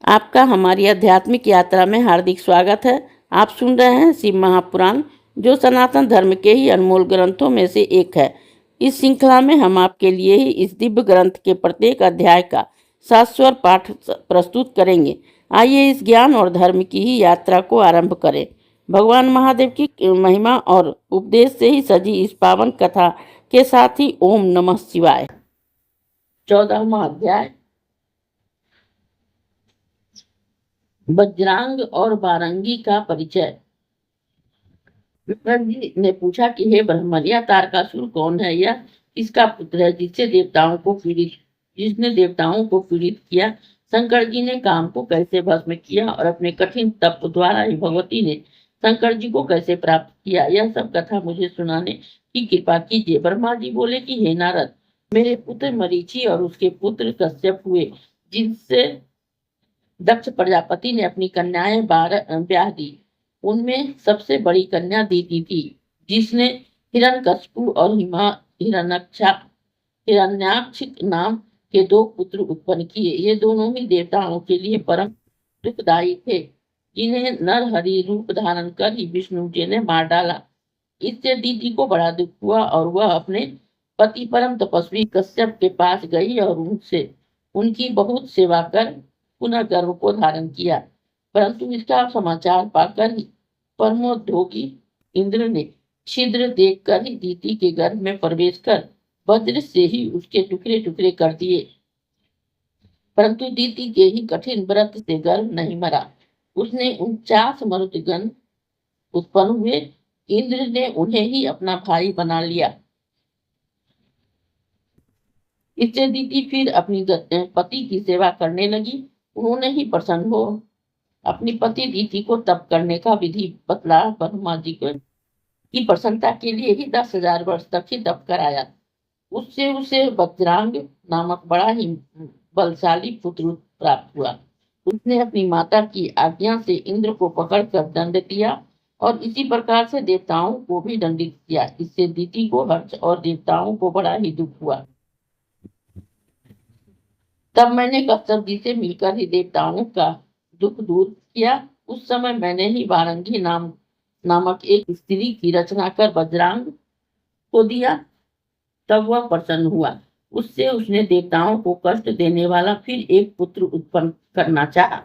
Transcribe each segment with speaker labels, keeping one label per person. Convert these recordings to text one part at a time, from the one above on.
Speaker 1: आपका हमारी आध्यात्मिक यात्रा में हार्दिक स्वागत है। आप सुन रहे हैं शिव महापुराण, जो सनातन धर्म के ही अनमोल ग्रंथों में से एक है। इस श्रृंखला में हम आपके लिए ही इस दिव्य ग्रंथ के प्रत्येक अध्याय का शाश्वत पाठ प्रस्तुत करेंगे। आइए इस ज्ञान और धर्म की ही यात्रा को आरंभ करें। भगवान महादेव की महिमा और उपदेश से ही सजी इस पावन कथा के साथ ही ओम नमः शिवाय। 14वां अध्याय, बजरांग और बारंगी का परिचय। विप्र जी ने पूछा कि हे ब्रह्मन, यह तारकासुर कौन है? यह किसका पुत्र है जिसने देवताओं को पीड़ित किया? शंकर जी ने काम को कैसे भस्म किया और अपने कठिन तप द्वारा ही भगवती ने शंकर जी को कैसे प्राप्त किया? यह सब कथा मुझे सुनाने की कृपा कीजिए। ब्रह्मा जी बोले कि हे नारद, मेरे पुत्र मरीचि और उसके पुत्र कश्यप हुए, जिनसे दक्ष प्रजापति ने अपनी कन्याएं ब्याह दी। उनमें सबसे बड़ी कन्या दीति थी, जिसने हिरण्यकशिपु और हिरण्याक्ष नाम के 2 पुत्र उत्पन्न किए। ये दोनों ही देवताओं के लिए परम दुखदायी थे, जिन्हें नरहरि रूप धारण कर ही विष्णु जी ने मार डाला। इससे दीति को बड़ा दुख हुआ और वह अपने पति परम तपस्वी कश्यप के पास गई और उनसे उनकी बहुत सेवा कर पुनः गर्भ को धारण किया। परंतु इसका समाचार पाकर ही परमोद्योगी इंद्र ने छिद्र देखकर ही दीति के गर्भ में प्रवेश कर वज्र से ही उसके टुकड़े टुकड़े कर दिए। परंतु दीति के ही कठिन व्रत से गर्भ नहीं मरा। उसने 49 मरुदगण उत्पन्न हुए। इंद्र ने उन्हें ही अपना भाई बना लिया। इससे दीति फिर अपनी पति की सेवा करने लगी। उन्होंने ही प्रसन्न हो अपनी पति दीति को तप करने का विधि बतला। ब्रह्मा जी को की प्रसन्नता के लिए ही 10,000 वर्ष तक ही तप कराया। उससे उसे बजरांग नामक बड़ा ही बलशाली पुत्र प्राप्त हुआ। उसने अपनी माता की आज्ञा से इंद्र को पकड़कर दंड दिया और इसी प्रकार से देवताओं को भी दंडित किया। इससे दीति को हर्ष और देवताओं को बड़ा ही दुख हुआ। तब मैंने कश्यप जी से मिलकर ही देवताओं का दुख दूर किया। उस समय मैंने ही बारंगी नामक एक स्त्री की रचना कर बजरांग को दिया। तब वह प्रसन्न हुआ। उससे उसने देवताओं को कष्ट देने वाला फिर एक पुत्र उत्पन्न करना चाहा।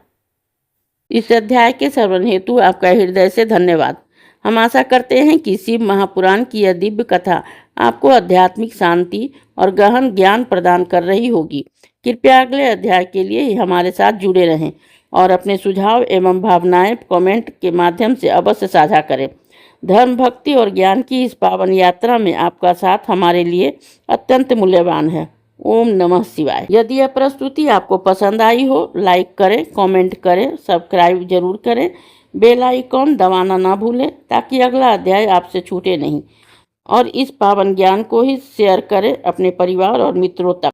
Speaker 1: इस अध्याय के श्रवण हेतु आपका हृदय से धन्यवाद। हम आशा करते हैं कि शिव महापुराण की यह दिव्य कथा आपको आध्यात्मिक शांति और गहन ज्ञान प्रदान कर रही होगी। कृपया अगले अध्याय के लिए हमारे साथ जुड़े रहें और अपने सुझाव एवं भावनाएं कमेंट के माध्यम से अवश्य साझा करें। धर्म, भक्ति और ज्ञान की इस पावन यात्रा में आपका साथ हमारे लिए अत्यंत मूल्यवान है। ओम नमः शिवाय। यदि यह प्रस्तुति आपको पसंद आई हो, लाइक करें, कमेंट करें, सब्सक्राइब जरूर करें, बेल आइकॉन दबाना ना भूलें ताकि अगला अध्याय आपसे छूटे नहीं। और इस पावन ज्ञान को ही शेयर करें अपने परिवार और मित्रों तक।